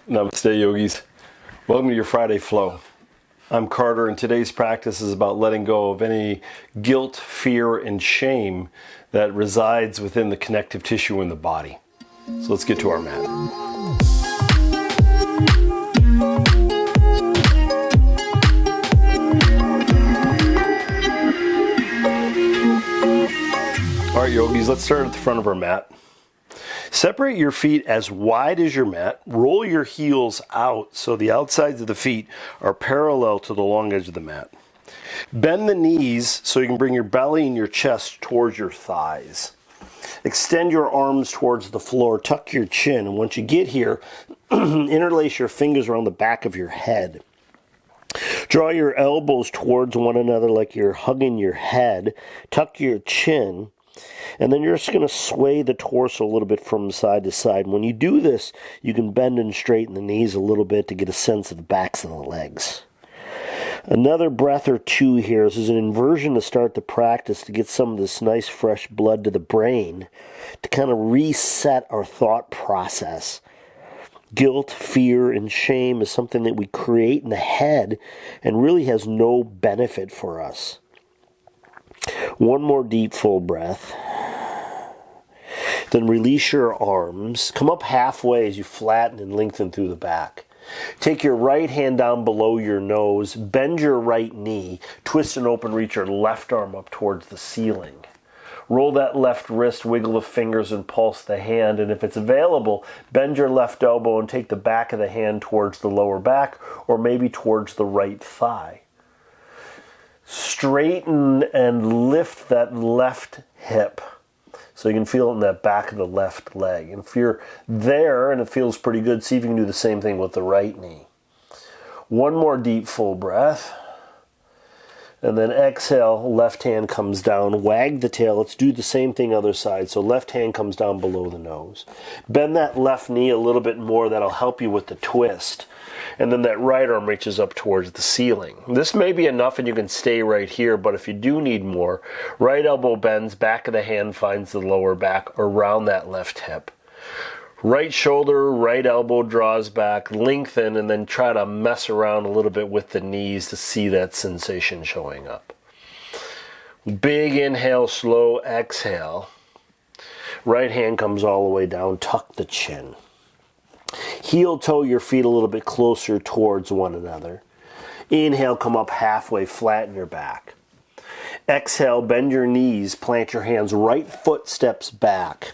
Namaste, yogis. Welcome to your Friday flow. I'm Carter, and today's practice is about letting go of any guilt, fear, and shame that resides within the connective tissue in the body. So let's get to our mat. All right, yogis, let's start at the front of our mat. Separate your feet as wide as your mat. Roll your heels out so the outsides of the feet are parallel to the long edge of the mat. Bend the knees so you can bring your belly and your chest towards your thighs. Extend your arms towards the floor. Tuck your chin. And once you get here, interlace your fingers around the back of your head. Draw your elbows towards one another like you're hugging your head. Tuck your chin. And then you're just going to sway the torso a little bit from side to side. When you do this, you can bend and straighten the knees a little bit to get a sense of the backs of the legs. Another breath or two here. This is an inversion to start the practice to get some of this nice fresh blood to the brain to kind of reset our thought process. Guilt, fear, and shame is something that we create in the head and really has no benefit for us. One more deep, full breath. Then release your arms. Come up halfway as you flatten and lengthen through the back. Take your right hand down below your nose. Bend your right knee. Twist and open, reach your left arm up towards the ceiling. Roll that left wrist, wiggle the fingers, and pulse the hand. And if it's available, bend your left elbow and take the back of the hand towards the lower back or maybe towards the right thigh. Straighten and lift that left hip so you can feel it in that back of the left leg. And if you're there and it feels pretty good, see if you can do the same thing with the right knee. One more deep, full breath. And then exhale, left hand comes down, wag the tail. Let's do the same thing other side. So left hand comes down below the nose. Bend that left knee a little bit more. That'll help you with the twist. And then that right arm reaches up towards the ceiling. This may be enough and you can stay right here, but if you do need more, right elbow bends, back of the hand finds the lower back around that left hip. Right shoulder, right elbow draws back, lengthen, and then try to mess around a little bit with the knees to see that sensation showing up. Big inhale, slow exhale. Right hand comes all the way down, tuck the chin. Heel toe your feet a little bit closer towards one another. Inhale, come up halfway, flatten your back. Exhale, bend your knees, plant your hands, right foot steps back.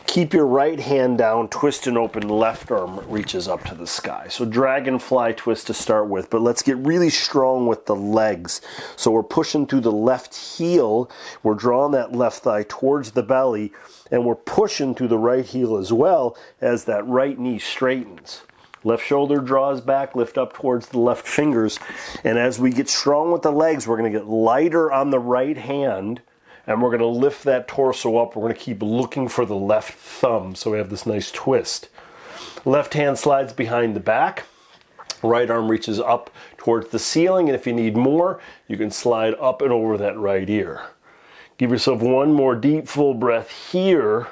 Keep your right hand down, twist and open, left arm reaches up to the sky. So dragonfly twist to start with, but let's get really strong with the legs. So we're pushing through the left heel, we're drawing that left thigh towards the belly, and we're pushing through the right heel as well as that right knee straightens. Left shoulder draws back, lift up towards the left fingers, and as we get strong with the legs, we're going to get lighter on the right hand, and we're going to lift that torso up. We're going to keep looking for the left thumb, so we have this nice twist. Left hand slides behind the back. Right arm reaches up towards the ceiling, and if you need more, you can slide up and over that right ear. Give yourself one more deep, full breath here.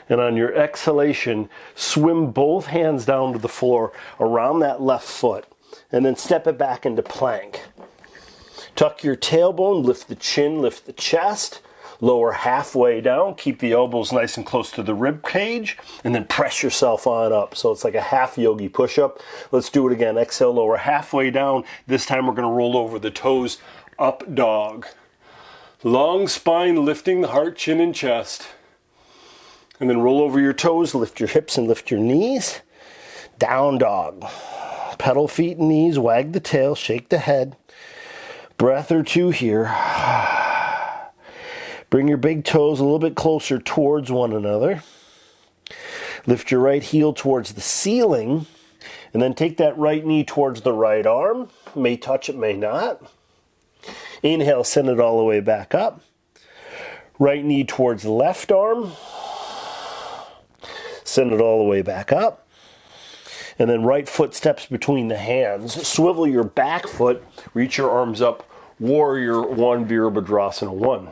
And on your exhalation, swim both hands down to the floor around that left foot, and then step it back into plank. Tuck your tailbone, lift the chin, lift the chest, lower halfway down, keep the elbows nice and close to the rib cage, and then press yourself on up. So it's like a half yogi push-up. Let's do it again. Exhale, lower halfway down. This time we're going to roll over the toes, up dog. Long spine, lifting the heart, chin, and chest. And then roll over your toes, lift your hips and lift your knees. Down dog. Pedal feet and knees, wag the tail, shake the head. Breath or two here. Bring your big toes a little bit closer towards one another. Lift your right heel towards the ceiling. And then take that right knee towards the right arm. May touch it, may not. Inhale, send it all the way back up. Right knee towards the left arm. Send it all the way back up. And then right foot steps between the hands. Swivel your back foot. Reach your arms up. Warrior 1, Virabhadrasana 1.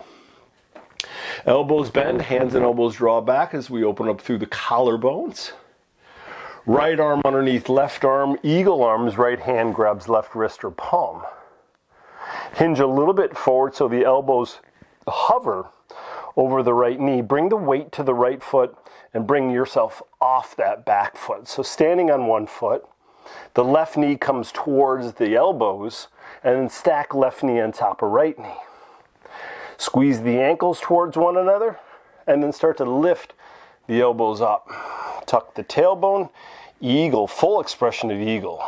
Elbows bend, hands and elbows draw back as we open up through the collarbones. Right arm underneath left arm, eagle arms, right hand grabs left wrist or palm. Hinge a little bit forward so the elbows hover over the right knee. Bring the weight to the right foot and bring yourself off that back foot. So standing on one foot, the left knee comes towards the elbows, and then stack left knee on top of right knee. Squeeze the ankles towards one another, and then start to lift the elbows up. Tuck the tailbone, eagle, full expression of eagle.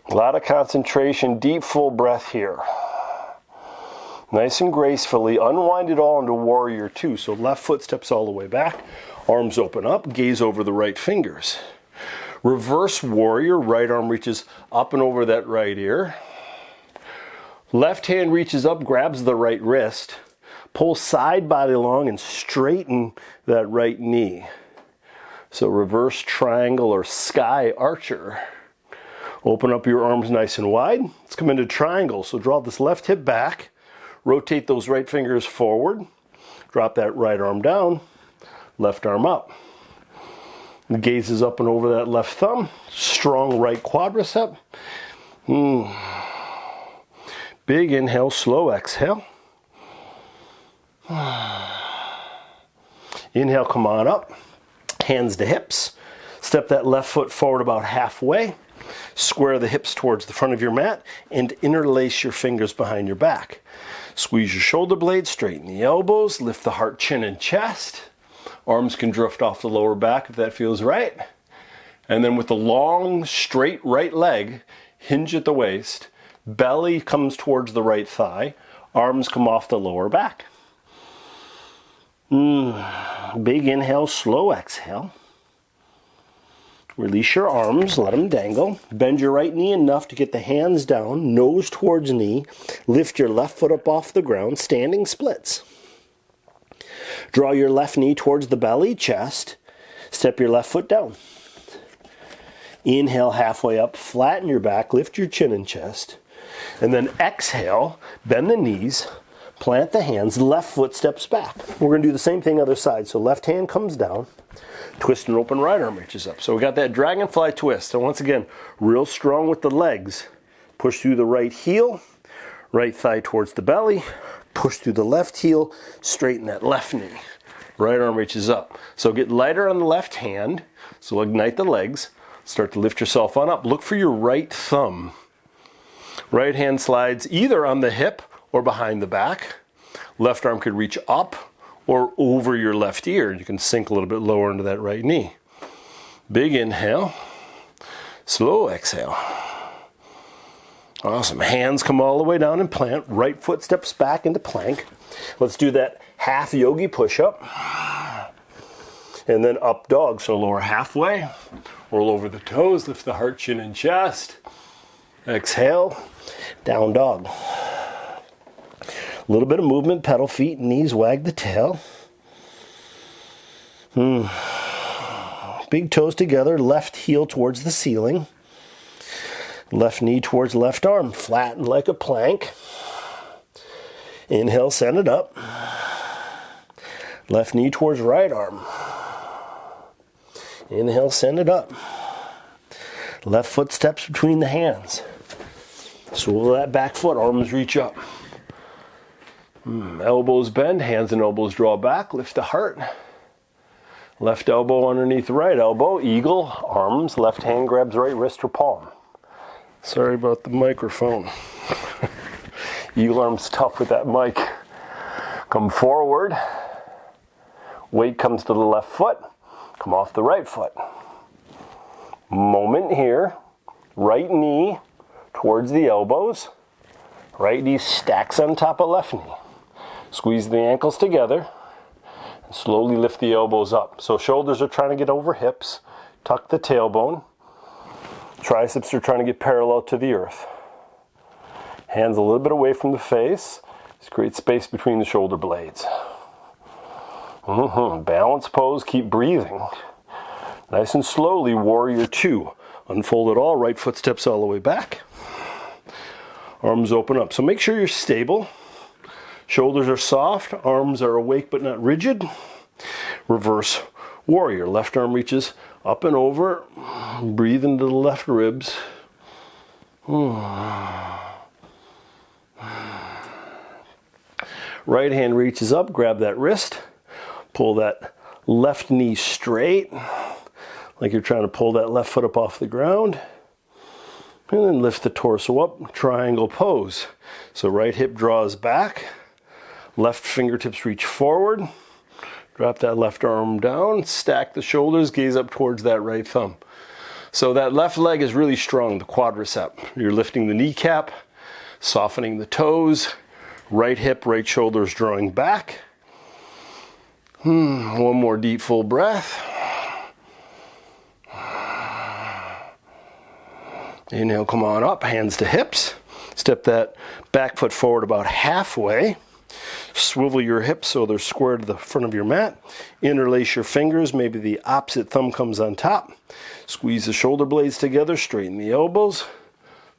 A lot of concentration, deep full breath here. Nice and gracefully, unwind it all into warrior two. So left foot steps all the way back, arms open up, gaze over the right fingers. Reverse warrior, right arm reaches up and over that right ear. Left hand reaches up, grabs the right wrist. Pull side body along and straighten that right knee. So reverse triangle or sky archer. Open up your arms nice and wide. Let's come into triangle. So draw this left hip back. Rotate those right fingers forward. Drop that right arm down. Left arm up. The gaze is up and over that left thumb. Strong right quadricep. Big inhale, slow exhale. Inhale, come on up. Hands to hips. Step that left foot forward about halfway. Square the hips towards the front of your mat and interlace your fingers behind your back. Squeeze your shoulder blades, straighten the elbows, lift the heart, chin, and chest. Arms can drift off the lower back if that feels right. And then with the long, straight right leg, hinge at the waist, belly comes towards the right thigh, arms come off the lower back. Big inhale, slow exhale. Release your arms, let them dangle. Bend your right knee enough to get the hands down, nose towards knee. Lift your left foot up off the ground, standing splits. Draw your left knee towards the belly, chest. Step your left foot down. Inhale halfway up, flatten your back, lift your chin and chest. And then exhale, bend the knees, plant the hands, left foot steps back. We're going to do the same thing other side. So left hand comes down, twist and open, right arm reaches up. So we got that dragonfly twist. So once again, real strong with the legs. Push through the right heel, right thigh towards the belly. Push through the left heel, straighten that left knee. Right arm reaches up. So get lighter on the left hand. So ignite the legs. Start to lift yourself on up. Look for your right thumb. Right hand slides either on the hip or behind the back. Left arm could reach up or over your left ear. You can sink a little bit lower into that right knee. Big inhale. Slow exhale. Awesome. Hands come all the way down and plant. Right foot steps back into plank. Let's do that half yogi push-up. And then up dog. So lower halfway. Roll over the toes. Lift the heart, chin, and chest. Exhale. Down dog. A little bit of movement. Pedal feet, knees, wag the tail. Big toes together. Left heel towards the ceiling. Left knee towards left arm, flatten like a plank. Inhale, send it up. Left knee towards right arm. Inhale, send it up. Left foot steps between the hands. Swivel that back foot, arms reach up. Elbows bend, hands and elbows draw back, lift the heart. Left elbow underneath the right elbow, eagle, arms, left hand grabs right wrist or palm. Sorry about the microphone. Eagle arm's tough with that mic. Come forward. Weight comes to the left foot. Come off the right foot. Moment here. Right knee towards the elbows. Right knee stacks on top of left knee. Squeeze the ankles together. And slowly lift the elbows up. So shoulders are trying to get over hips. Tuck the tailbone. Triceps are trying to get parallel to the earth. Hands a little bit away from the face. Just create space between the shoulder blades. Balance pose, keep breathing. Nice and slowly, warrior two. Unfold it all, right foot steps all the way back. Arms open up. So make sure you're stable. Shoulders are soft, arms are awake but not rigid. Reverse warrior. Left arm reaches Up and over. Breathe into the left ribs. Right hand reaches up, grab that wrist. Pull that left knee straight, like you're trying to pull that left foot up off the ground. And then lift the torso up, triangle pose. So right hip draws back, left fingertips reach forward, drop that left arm down, stack the shoulders, gaze up towards that right thumb. So that left leg is really strong, the quadricep. You're lifting the kneecap, softening the toes, right hip, right shoulders drawing back. One more deep full breath. Inhale, come on up, hands to hips. Step that back foot forward about halfway. Swivel your hips so they're square to the front of your mat. Interlace your fingers, maybe the opposite thumb comes on top. Squeeze the shoulder blades together, straighten the elbows.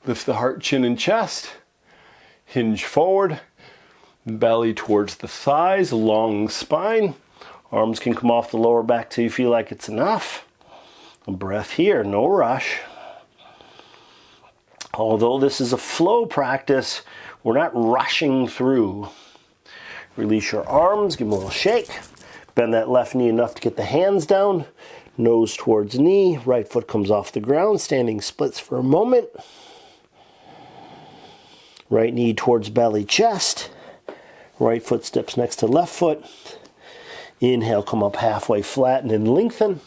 Lift the heart, chin, and chest. Hinge forward. Belly towards the thighs, long spine. Arms can come off the lower back till you feel like it's enough. A breath here, no rush. Although this is a flow practice, we're not rushing through. Release your arms, give them a little shake. Bend that left knee enough to get the hands down. Nose towards knee, right foot comes off the ground, standing splits for a moment. Right knee towards belly, chest. Right foot steps next to left foot. Inhale, come up halfway, flatten and lengthen.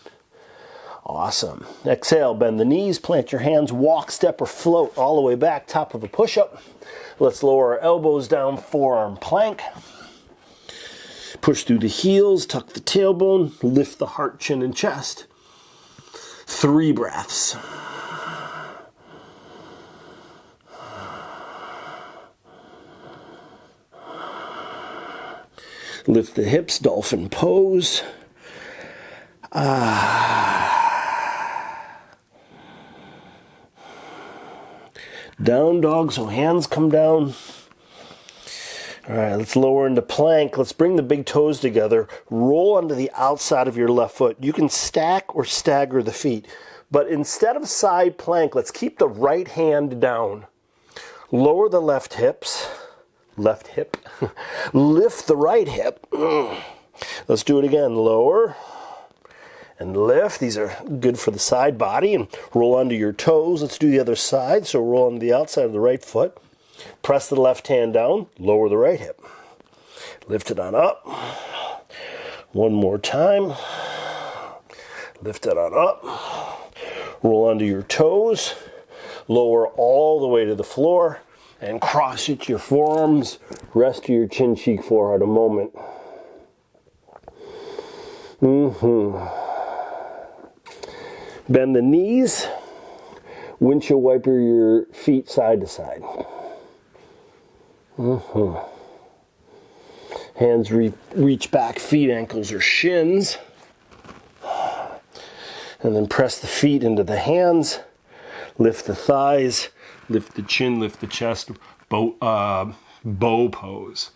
Awesome. Exhale, bend the knees, plant your hands, walk, step, or float all the way back, top of a push-up. Let's lower our elbows down, forearm plank. Push through the heels, tuck the tailbone, lift the heart, chin, and chest. 3 breaths. Lift the hips, dolphin pose. Down dog, so hands come down. All right, let's lower into plank. Let's bring the big toes together. Roll onto the outside of your left foot. You can stack or stagger the feet. But instead of side plank, let's keep the right hand down. Lower the left hips. Left hip. Lift the right hip. Let's do it again. Lower and lift. These are good for the side body. And roll onto your toes. Let's do the other side. So roll onto the outside of the right foot. Press the left hand down. Lower the right hip. Lift it on up. One more time. Lift it on up. Roll onto your toes. Lower all the way to the floor. And cross it to your forearms. Rest to your chin, cheek, forehead a moment. Bend the knees. Windshield wiper your feet side to side. Hands reach back, feet, ankles, or shins. And then press the feet into the hands. Lift the thighs. Lift the chin, lift the chest, bow pose.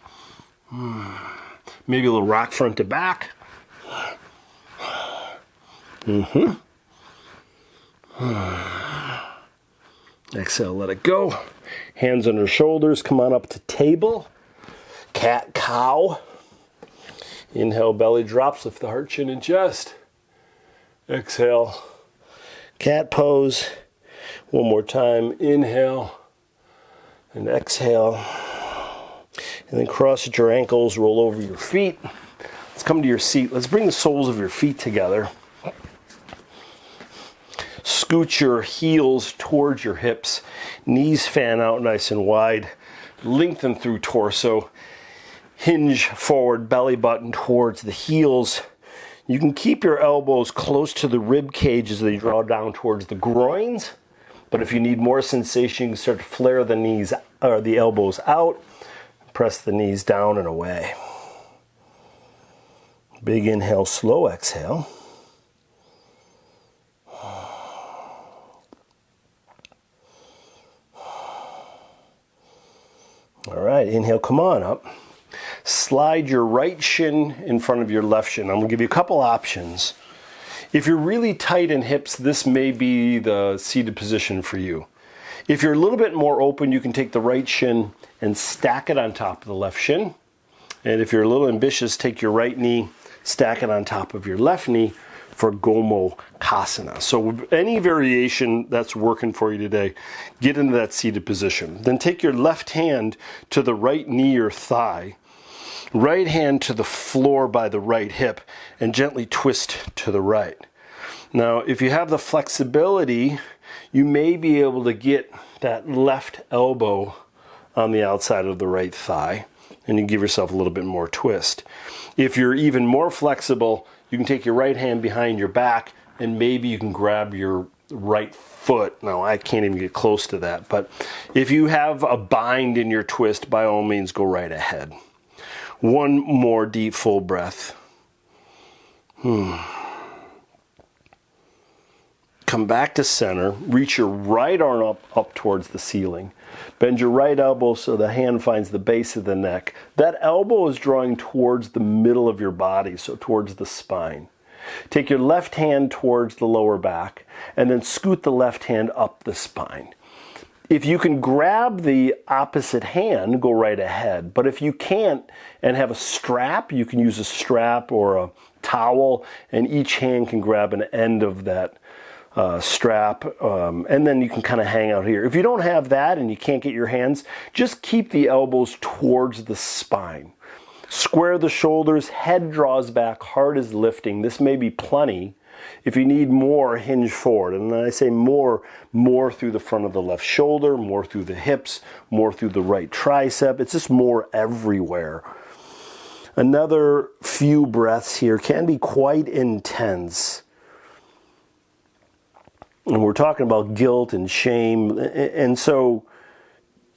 Maybe a little rock front to back. Exhale, let it go. Hands under shoulders, come on up to table. Cat, cow. Inhale, belly drops, lift the heart, chin, and chest. Exhale, cat pose. One more time, inhale and exhale. And then cross at your ankles, roll over your feet. Let's come to your seat. Let's bring the soles of your feet together. Scoot your heels towards your hips. Knees fan out nice and wide. Lengthen through torso. Hinge forward, belly button towards the heels. You can keep your elbows close to the rib cage as they draw down towards the groins. But if you need more sensation, you can start to flare the knees or the elbows out. Press the knees down and away. Big inhale, slow exhale. All right, inhale, come on up. Slide your right shin in front of your left shin. I'm going to give you a couple options. If you're really tight in hips, this may be the seated position for you. If you're a little bit more open, you can take the right shin and stack it on top of the left shin. And if you're a little ambitious, take your right knee, stack it on top of your left knee for Gomo Kasana. So any variation that's working for you today, get into that seated position. Then take your left hand to the right knee or thigh, right hand to the floor by the right hip, and gently twist to the right. Now, if you have the flexibility, you may be able to get that left elbow on the outside of the right thigh, and you give yourself a little bit more twist. If you're even more flexible, you can take your right hand behind your back, and maybe you can grab your right foot. Now, I can't even get close to that, but if you have a bind in your twist, by all means, go right ahead. One more deep, full breath. Come back to center. Reach your right arm up towards the ceiling. Bend your right elbow so the hand finds the base of the neck. That elbow is drawing towards the middle of your body, so towards the spine. Take your left hand towards the lower back, and then scoot the left hand up the spine. If you can grab the opposite hand, go right ahead. But if you can't and have a strap, you can use a strap or a towel, and each hand can grab an end of that strap, and then you can kind of hang out here. If you don't have that and you can't get your hands, just keep the elbows towards the spine. Square the shoulders, head draws back, heart is lifting. This may be plenty. If you need more, hinge forward. And then I say more through the front of the left shoulder, more through the hips, more through the right tricep. It's just more everywhere. Another few breaths here can be quite intense. And we're talking about guilt and shame. And so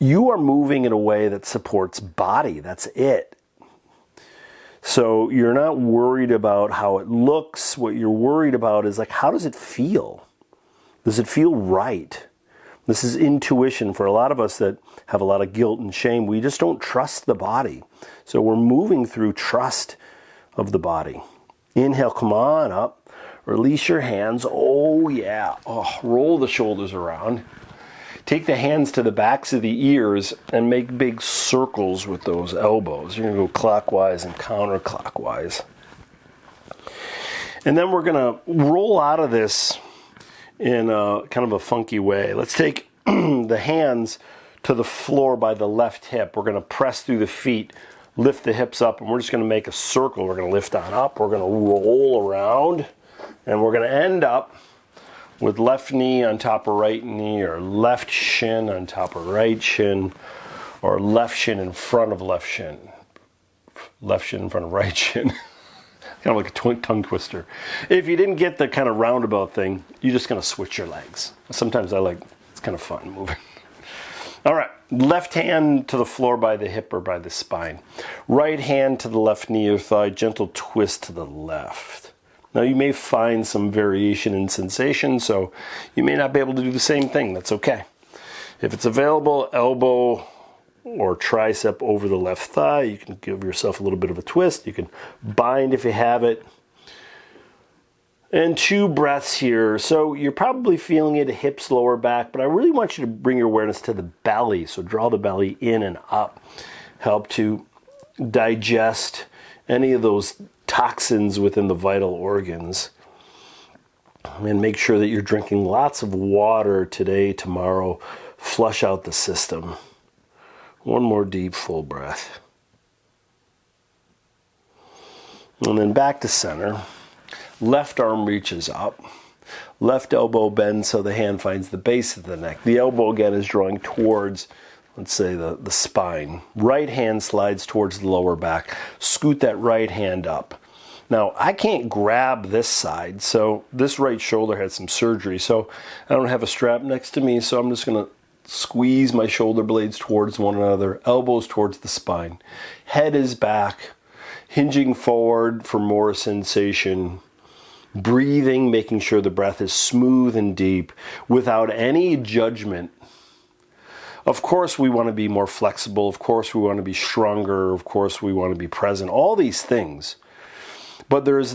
you are moving in a way that supports body. That's it. So you're not worried about how it looks. What you're worried about is like, how does it feel? Does it feel right? This is intuition for a lot of us that have a lot of guilt and shame. We just don't trust the body. So we're moving through trust of the body. Inhale, come on up. Release your hands. Oh, yeah. Oh, roll the shoulders around. Take the hands to the backs of the ears and make big circles with those elbows. You're going to go clockwise and counterclockwise. And then we're going to roll out of this in a kind of a funky way. Let's take the hands to the floor by the left hip. We're going to press through the feet, lift the hips up, and we're just going to make a circle. We're going to lift on up. We're going to roll around. And we're going to end up with left knee on top of right knee, or left shin on top of right shin, or left shin in front of left shin. Left shin in front of right shin. Kind of like a tongue twister. If you didn't get the kind of roundabout thing, you're just going to switch your legs. Sometimes it's kind of fun moving. All right, left hand to the floor by the hip or by the spine. Right hand to the left knee or thigh, gentle twist to the left. Now you may find some variation in sensation, so you may not be able to do the same thing. That's okay. If it's available, elbow or tricep over the left thigh, you can give yourself a little bit of a twist. You can bind if you have it. And 2 breaths here. So you're probably feeling it, hips, lower back, but I really want you to bring your awareness to the belly. So draw the belly in and up. Help to digest any of those toxins within the vital organs. And make sure that you're drinking lots of water today, tomorrow. Flush out the system. One more deep, full breath. And then back to center. Left arm reaches up. Left elbow bends so the hand finds the base of the neck. The elbow again is drawing towards, let's say, the spine. Right hand slides towards the lower back. Scoot that right hand up. Now, I can't grab this side, so this right shoulder had some surgery, so I don't have a strap next to me, so I'm just going to squeeze my shoulder blades towards one another, elbows towards the spine. Head is back, hinging forward for more sensation. Breathing, making sure the breath is smooth and deep without any judgment. Of course, we want to be more flexible. Of course, we want to be stronger. Of course, we want to be present. All these things. But there's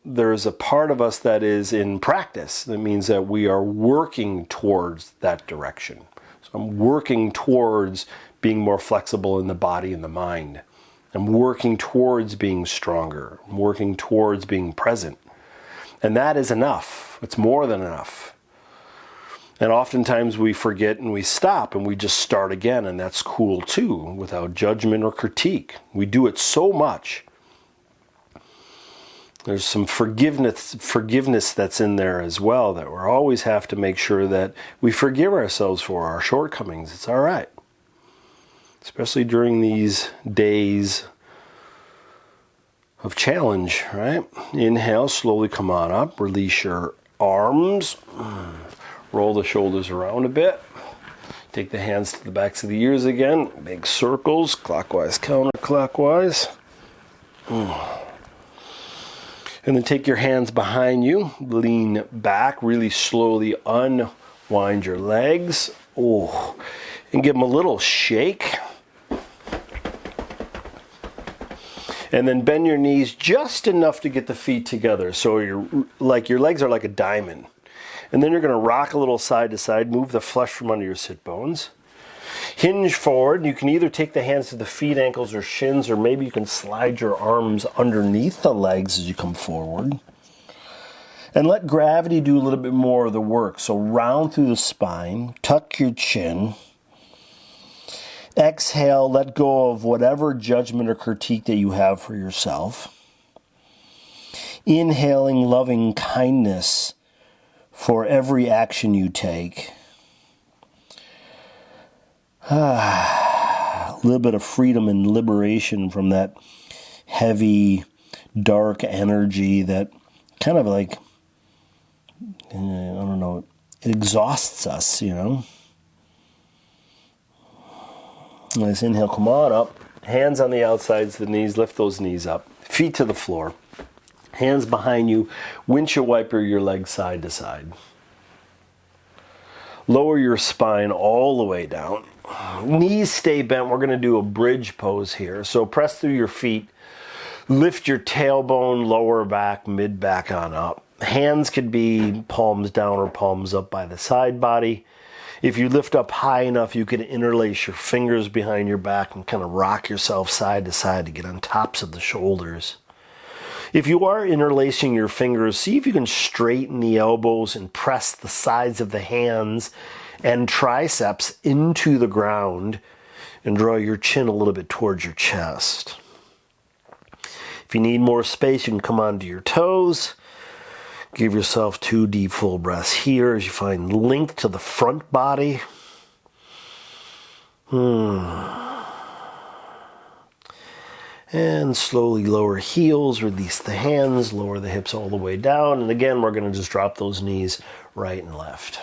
there's a part of us that is in practice. That means that we are working towards that direction. So I'm working towards being more flexible in the body and the mind. I'm working towards being stronger. I'm working towards being present. And that is enough. It's more than enough. And oftentimes we forget and we stop and we just start again, and that's cool too, without judgment or critique. We do it so much. There's some forgiveness that's in there as well, that we always have to make sure that we forgive ourselves for our shortcomings. It's all right. Especially during these days of challenge, right? Inhale, slowly come on up. Release your arms. Roll the shoulders around a bit. Take the hands to the backs of the ears again. Big circles, clockwise, counterclockwise. And then take your hands behind you. Lean back. Really slowly unwind your legs. And give them a little shake. And then bend your knees just enough to get the feet together. So your legs are like a diamond. And then you're going to rock a little side to side. Move the flesh from under your sit bones. Hinge forward. You can either take the hands to the feet, ankles, or shins, or maybe you can slide your arms underneath the legs as you come forward. And let gravity do a little bit more of the work. So round through the spine. Tuck your chin. Exhale, let go of whatever judgment or critique that you have for yourself. Inhaling loving kindness for every action you take. A little bit of freedom and liberation from that heavy, dark energy that kind of like, I don't know, it exhausts us, you know. Nice inhale, come on up. Hands on the outsides of the knees, lift those knees up. Feet to the floor. Hands behind you, windshield wiper your legs side to side. Lower your spine all the way down. Knees stay bent. We're going to do a bridge pose here. So press through your feet. Lift your tailbone, lower back, mid back on up. Hands could be palms down or palms up by the side body. If you lift up high enough, you can interlace your fingers behind your back and kind of rock yourself side to side to get on tops of the shoulders. If you are interlacing your fingers, see if you can straighten the elbows and press the sides of the hands and triceps into the ground and draw your chin a little bit towards your chest. If you need more space, you can come onto your toes. Give yourself 2 deep full breaths here as you find length to the front body. And slowly lower heels, release the hands, lower the hips all the way down. And again, we're going to just drop those knees right and left.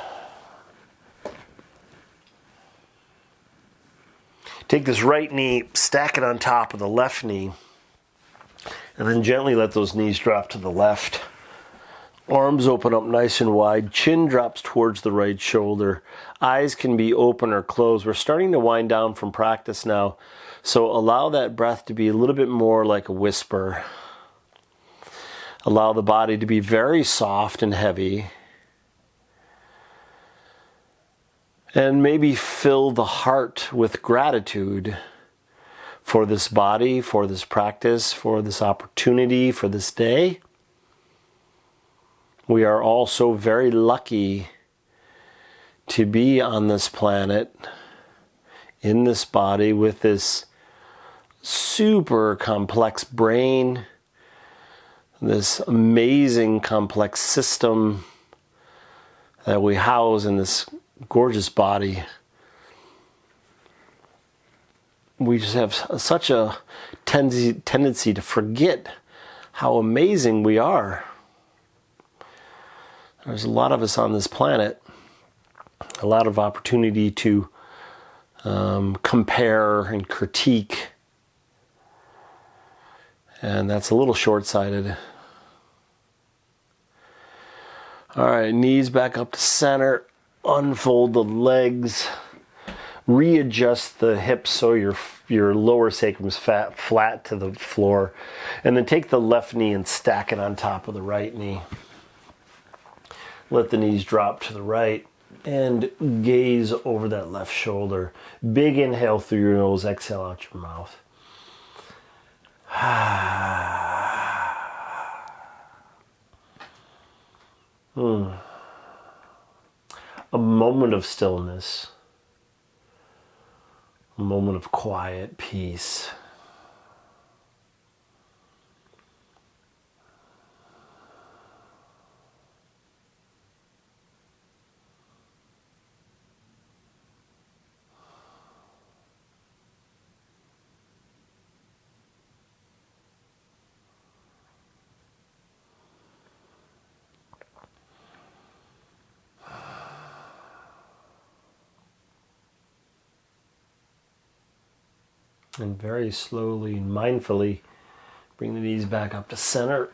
Take this right knee, stack it on top of the left knee, and then gently let those knees drop to the left. Arms open up nice and wide. Chin drops towards the right shoulder. Eyes can be open or closed. We're starting to wind down from practice now. So allow that breath to be a little bit more like a whisper. Allow the body to be very soft and heavy. And maybe fill the heart with gratitude for this body, for this practice, for this opportunity, for this day. We are all so very lucky to be on this planet, in this body, with this super complex brain, this amazing complex system that we house in this gorgeous body. We just have such a tendency to forget how amazing we are. There's a lot of us on this planet, a lot of opportunity to compare and critique, and that's a little short-sighted. All right, knees back up to center, unfold the legs, Readjust the hips so your lower sacrum is flat to the floor. And then take the left knee and stack it on top of the right knee. Let the knees drop to the right and gaze over that left shoulder. Big inhale through your nose, exhale out your mouth. A moment of stillness. A moment of quiet peace. And very slowly and mindfully bring the knees back up to center.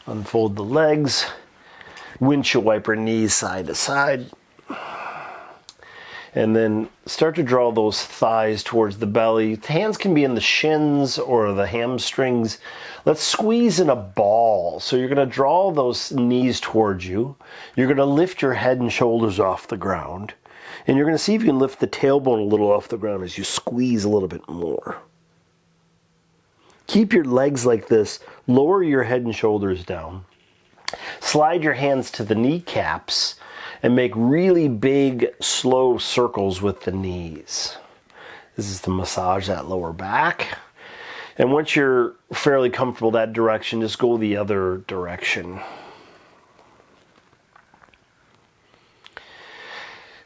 Unfold the legs. Windshield wiper knees side to side. And then start to draw those thighs towards the belly. The hands can be in the shins or the hamstrings. Let's squeeze in a ball. So you're going to draw those knees towards you. You're going to lift your head and shoulders off the ground. And you're going to see if you can lift the tailbone a little off the ground as you squeeze a little bit more. Keep your legs like this. Lower your head and shoulders down. Slide your hands to the kneecaps and make really big, slow circles with the knees. This is to massage that lower back. And once you're fairly comfortable that direction, just go the other direction.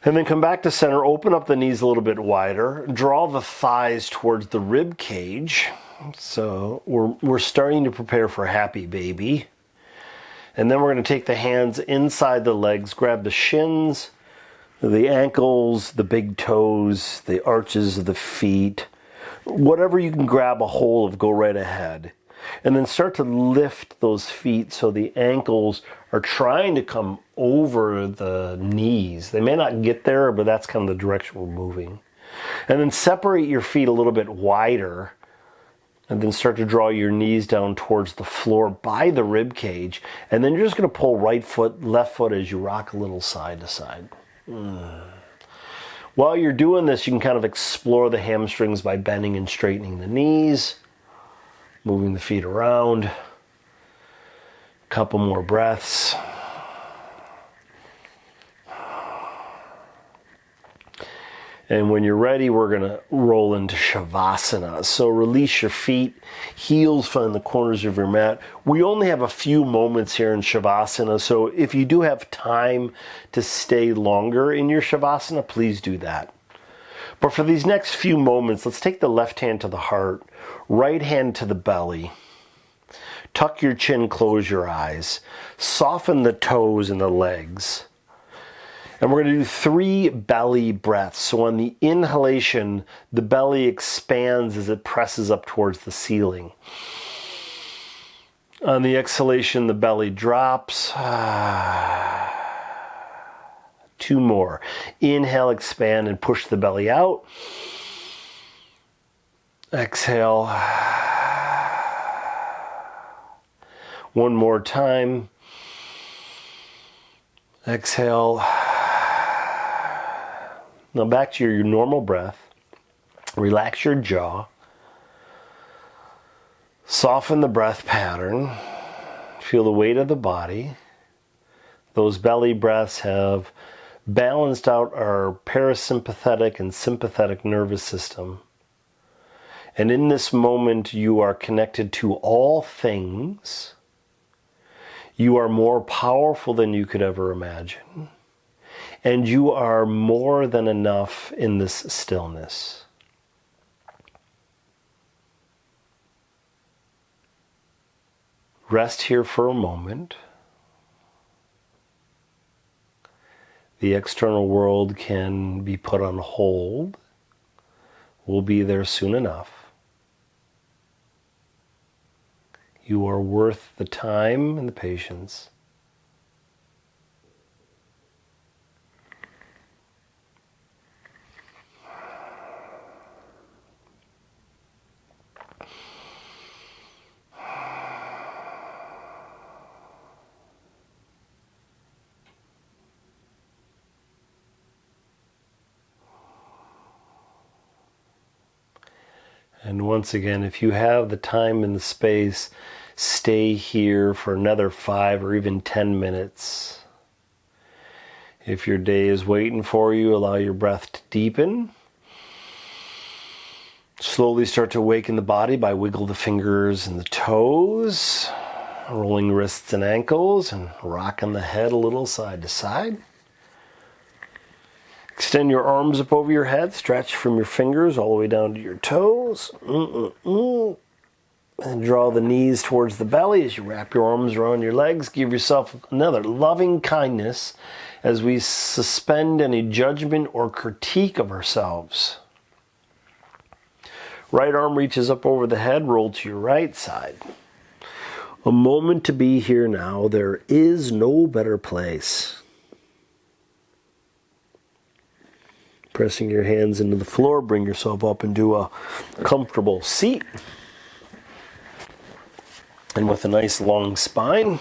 And then come back to center, open up the knees a little bit wider, draw the thighs towards the rib cage. So we're starting to prepare for happy baby. And then we're going to take the hands inside the legs, grab the shins, the ankles, the big toes, the arches of the feet. Whatever you can grab a hold of, go right ahead. And then start to lift those feet so the ankles are trying to come over the knees. They may not get there, but that's kind of the direction we're moving. And then separate your feet a little bit wider. And then start to draw your knees down towards the floor by the rib cage. And then you're just going to pull right foot, left foot as you rock a little side to side. While you're doing this, you can kind of explore the hamstrings by bending and straightening the knees. Moving the feet around. Couple more breaths. And when you're ready, we're going to roll into Shavasana. So release your feet, heels find the corners of your mat. We only have a few moments here in Shavasana, so if you do have time to stay longer in your Shavasana, please do that. But for these next few moments, let's take the left hand to the heart, right hand to the belly. Tuck your chin, close your eyes. Soften the toes and the legs. And we're going to do 3 belly breaths. So on the inhalation, the belly expands as it presses up towards the ceiling. On the exhalation, the belly drops. 2 more. Inhale, expand, and push the belly out. Exhale. 1 more time. Exhale. Now back to your normal breath. Relax your jaw. Soften the breath pattern. Feel the weight of the body. Those belly breaths have balanced out our parasympathetic and sympathetic nervous system. And in this moment, you are connected to all things. You are more powerful than you could ever imagine. And you are more than enough in this stillness. Rest here for a moment. The external world can be put on hold. We'll be there soon enough. You are worth the time and the patience. And once again, if you have the time and the space, stay here for another 5 or even 10 minutes. If your day is waiting for you, allow your breath to deepen. Slowly start to awaken the body by wiggle the fingers and the toes, rolling wrists and ankles, and rocking the head a little side to side. Extend your arms up over your head, stretch from your fingers all the way down to your toes. And draw the knees towards the belly as you wrap your arms around your legs. Give yourself another loving kindness as we suspend any judgment or critique of ourselves. Right arm reaches up over the head, roll to your right side. A moment to be here now. There is no better place. Pressing your hands into the floor, bring yourself up into a comfortable seat. And with a nice long spine,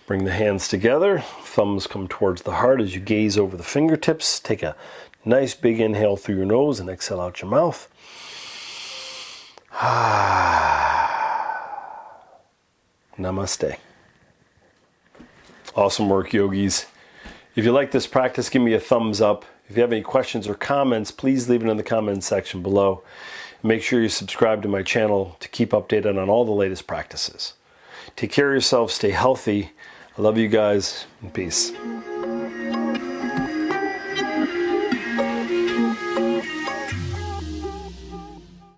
bring the hands together. Thumbs come towards the heart as you gaze over the fingertips. Take a nice big inhale through your nose and exhale out your mouth. Namaste. Awesome work, yogis. If you like this practice, give me a thumbs up. If you have any questions or comments, please leave it in the comments section below. Make sure you subscribe to my channel to keep updated on all the latest practices. Take care of yourself, stay healthy. I love you guys, and peace.